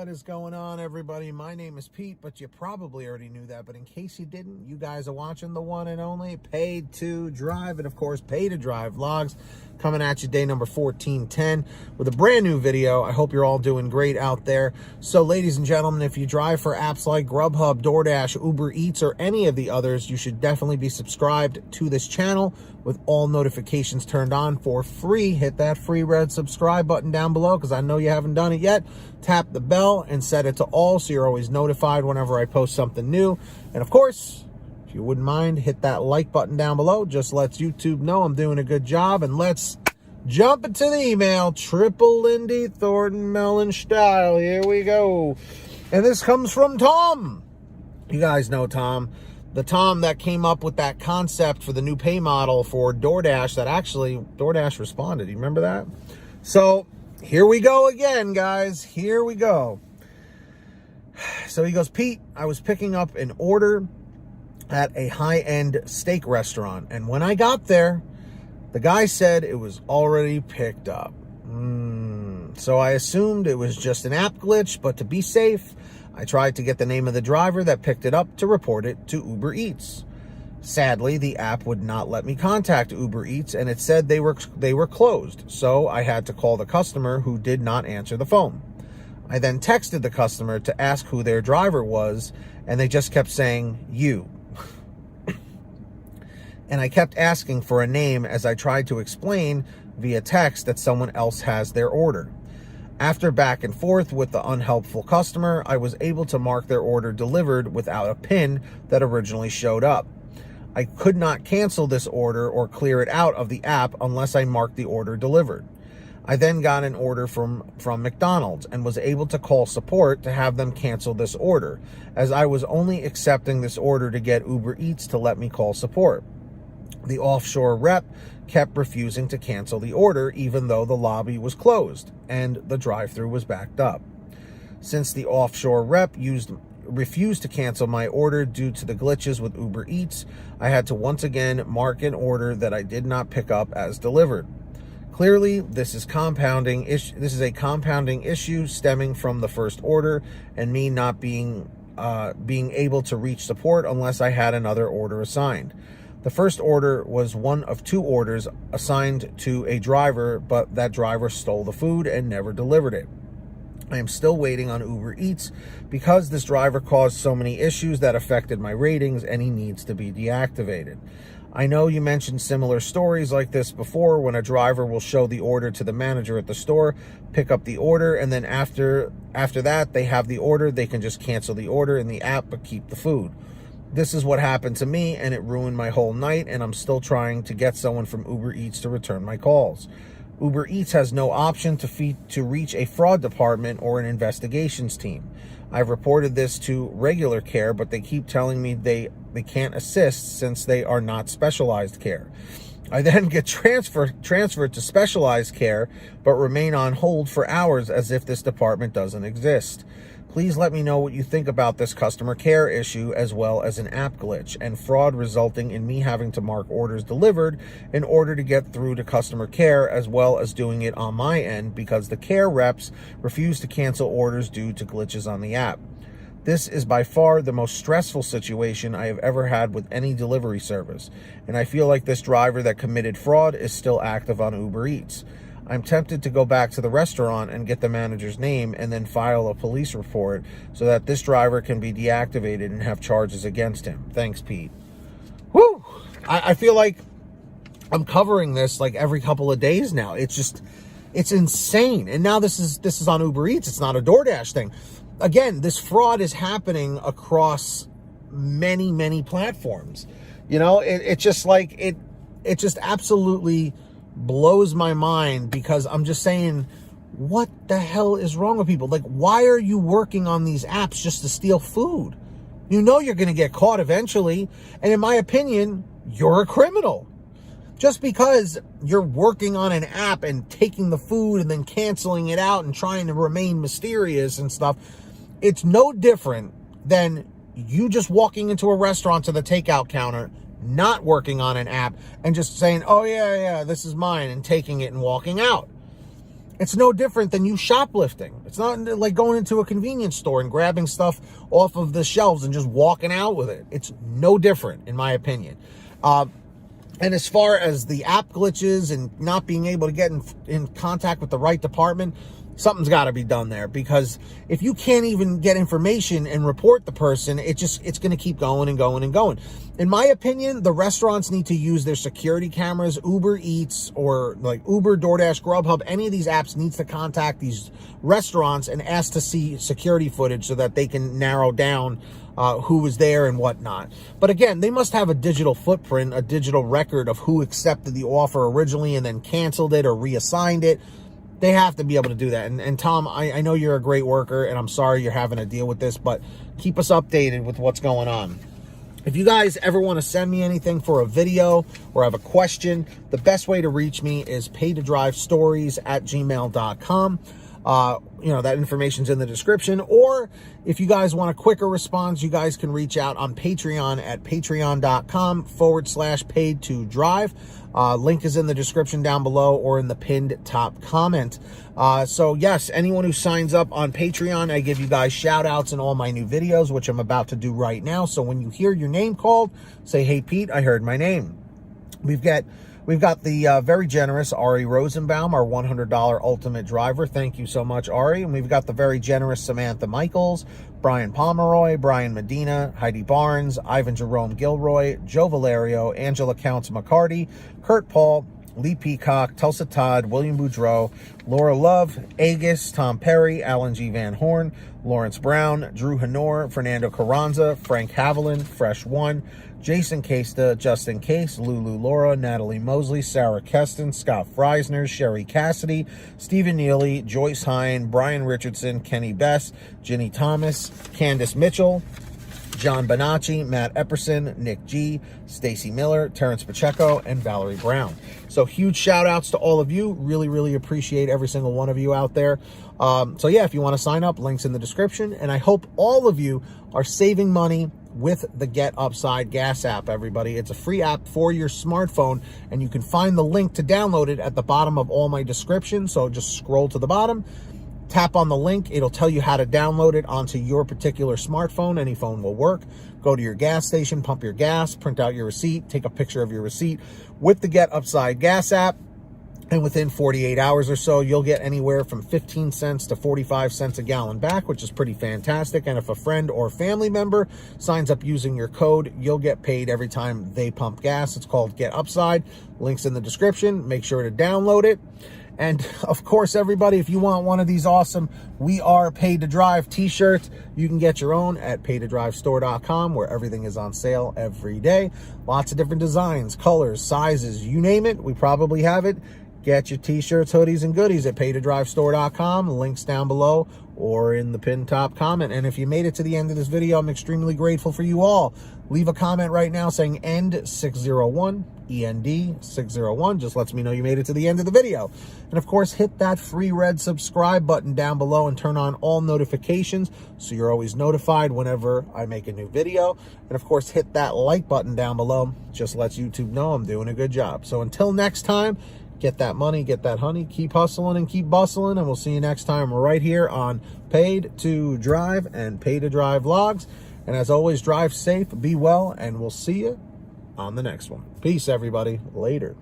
What is going on, everybody? My name is Pete, but you probably already knew that. But in case you didn't, you guys are watching the one and only Paid to Drive, and of course, Pay to Drive vlogs coming at you day number 1410 with a brand new video. I hope you're all doing great out there. So, ladies and gentlemen, if you drive for apps like Grubhub, DoorDash, Uber Eats, or any of the others, you should definitely be subscribed to this channel with all notifications turned on for free. Hit that free red subscribe button down below because I know you haven't done it yet. Tap the bell and set it to all so you're always notified whenever I post something new. And of course, if you wouldn't mind, hit that like button down below. Just lets YouTube know I'm doing a good job. And let's jump into the email. Triple Lindy Thornton Melon style. Here we go. And this comes from Tom. You guys know Tom. The Tom that came up with that concept for the new pay model for DoorDash that actually DoorDash responded. You remember that? So here we go again, guys. Here we go. So he goes, Pete, I was picking up an order at a high-end steak restaurant. And when I got there, the guy said it was already picked up. So I assumed it was just an app glitch, but to be safe, I tried to get the name of the driver that picked it up to report it to Uber Eats. Sadly, the app would not let me contact Uber Eats, and it said they were closed. So I had to call the customer, who did not answer the phone. I then texted the customer to ask who their driver was, and they just kept saying, you. And I kept asking for a name as I tried to explain via text that someone else has their order. After back and forth with the unhelpful customer, I was able to mark their order delivered without a PIN that originally showed up. I could not cancel this order or clear it out of the app unless I marked the order delivered. I then got an order from McDonald's and was able to call support to have them cancel this order, as I was only accepting this order to get Uber Eats to let me call support. The offshore rep kept refusing to cancel the order even though the lobby was closed and the drive-thru was backed up. Since the offshore rep refused to cancel my order due to the glitches with Uber Eats, I had to once again mark an order that I did not pick up as delivered. Clearly, this is a compounding issue stemming from the first order and me not being able to reach support unless I had another order assigned. The first order was one of two orders assigned to a driver, but that driver stole the food and never delivered it. I am still waiting on Uber Eats because this driver caused so many issues that affected my ratings and he needs to be deactivated. I know you mentioned similar stories like this before when a driver will show the order to the manager at the store, pick up the order, and then after that they have the order, they can just cancel the order in the app but keep the food. This is what happened to me, and it ruined my whole night, and I'm still trying to get someone from Uber Eats to return my calls. Uber Eats has no option to reach a fraud department or an investigations team. I've reported this to regular care, but they keep telling me they can't assist since they are not specialized care. I then get transferred to specialized care, but remain on hold for hours as if this department doesn't exist. Please let me know what you think about this customer care issue as well as an app glitch and fraud resulting in me having to mark orders delivered in order to get through to customer care, as well as doing it on my end because the care reps refuse to cancel orders due to glitches on the app. This is by far the most stressful situation I have ever had with any delivery service, and I feel like this driver that committed fraud is still active on Uber Eats. I'm tempted to go back to the restaurant and get the manager's name and then file a police report so that this driver can be deactivated and have charges against him. Thanks, Pete. Woo! I feel like I'm covering this like every couple of days now. It's insane. And now this is on Uber Eats. It's not a DoorDash thing. Again, this fraud is happening across many, many platforms. You know, it just absolutely blows my mind because I'm just saying, what the hell is wrong with people? Like, why are you working on these apps just to steal food? You know you're going to get caught eventually. And in my opinion, you're a criminal. Just because you're working on an app and taking the food and then canceling it out and trying to remain mysterious and stuff, it's no different than you just walking into a restaurant to the takeout counter, not working on an app and just saying, oh yeah, this is mine, and taking it and walking out. It's no different than you shoplifting. It's not like going into a convenience store and grabbing stuff off of the shelves and just walking out with it. It's no different, in my opinion. And as far as the app glitches and not being able to get in contact with the right department, something's got to be done there, because if you can't even get information and report the person, it's going to keep going and going and going. In my opinion, the restaurants need to use their security cameras. Uber Eats or like Uber, DoorDash, Grubhub, any of these apps needs to contact these restaurants and ask to see security footage so that they can narrow down who was there and whatnot. But again, they must have a digital footprint, a digital record of who accepted the offer originally and then canceled it or reassigned it. They have to be able to do that. And Tom, I know you're a great worker, and I'm sorry you're having to deal with this, but keep us updated with what's going on. If you guys ever want to send me anything for a video or have a question, the best way to reach me is paytodrivestories@gmail.com. That information's in the description. Or if you guys want a quicker response, you guys can reach out on Patreon at patreon.com/paid-to-drive. Link is in the description down below or in the pinned top comment. So yes, anyone who signs up on Patreon, I give you guys shout outs in all my new videos, which I'm about to do right now. So when you hear your name called, say, "Hey Pete, I heard my name." We've got the very generous Ari Rosenbaum, our $100 ultimate driver. Thank you so much, Ari. And we've got the very generous Samantha Mikles, Brian Pomeroy, Brian Medina, Heidi Barnes, Ivan Jerome Gilroy, Joe Valerio, Angela Counts McCarty, Kurt Paul, Lee Peacock, Tulsa Todd, William Boudreau, Laura Love, Agus, Tom Perry, Alan G. Van Horn, Lawrence Brown, Drew Hanor, Fernando Carranza, Frank Haviland, Fresh One, Jason Casta, Justin Case, Lulu Laura, Natalie Mosley, Sarah Keston, Scott Freisner, Sherry Cassidy, Stephen Neely, Joyce Hine, Brian Richardson, Kenny Bess, Ginny Thomas, Candace Mitchell, John Bonacci, Matt Epperson, Nick G, Stacy Miller, Terrence Pacheco, and Valerie Brown. So huge shout outs to all of you. Really, really appreciate every single one of you out there. So yeah, if you want to sign up, links in the description. And I hope all of you are saving money with the Get Upside Gas app, everybody. It's a free app for your smartphone, and you can find the link to download it at the bottom of all my descriptions. So just scroll to the bottom, tap on the link. It'll tell you how to download it onto your particular smartphone. Any phone will work. Go to your gas station, pump your gas, print out your receipt, take a picture of your receipt with the Get Upside Gas app. And within 48 hours or so, you'll get anywhere from 15 cents to 45 cents a gallon back, which is pretty fantastic. And if a friend or family member signs up using your code, you'll get paid every time they pump gas. It's called Get Upside. Links in the description. Make sure to download it. And of course, everybody, if you want one of these awesome "We Are Paid to Drive" t-shirts, you can get your own at paytodrivestore.com, where everything is on sale every day. Lots of different designs, colors, sizes, you name it, we probably have it. Get your t-shirts, hoodies, and goodies at paytodrivestore.com. Links down below or in the pinned top comment. And if you made it to the end of this video, I'm extremely grateful for you all. Leave a comment right now saying END601, END601. Just lets me know you made it to the end of the video. And of course, hit that free red subscribe button down below and turn on all notifications so you're always notified whenever I make a new video. And of course, hit that like button down below. Just lets YouTube know I'm doing a good job. So until next time, get that money, get that honey, keep hustling and keep bustling, and we'll see you next time right here on Paid to Drive and Pay to Drive Vlogs. And as always, drive safe, be well, and we'll see you on the next one. Peace, everybody. Later.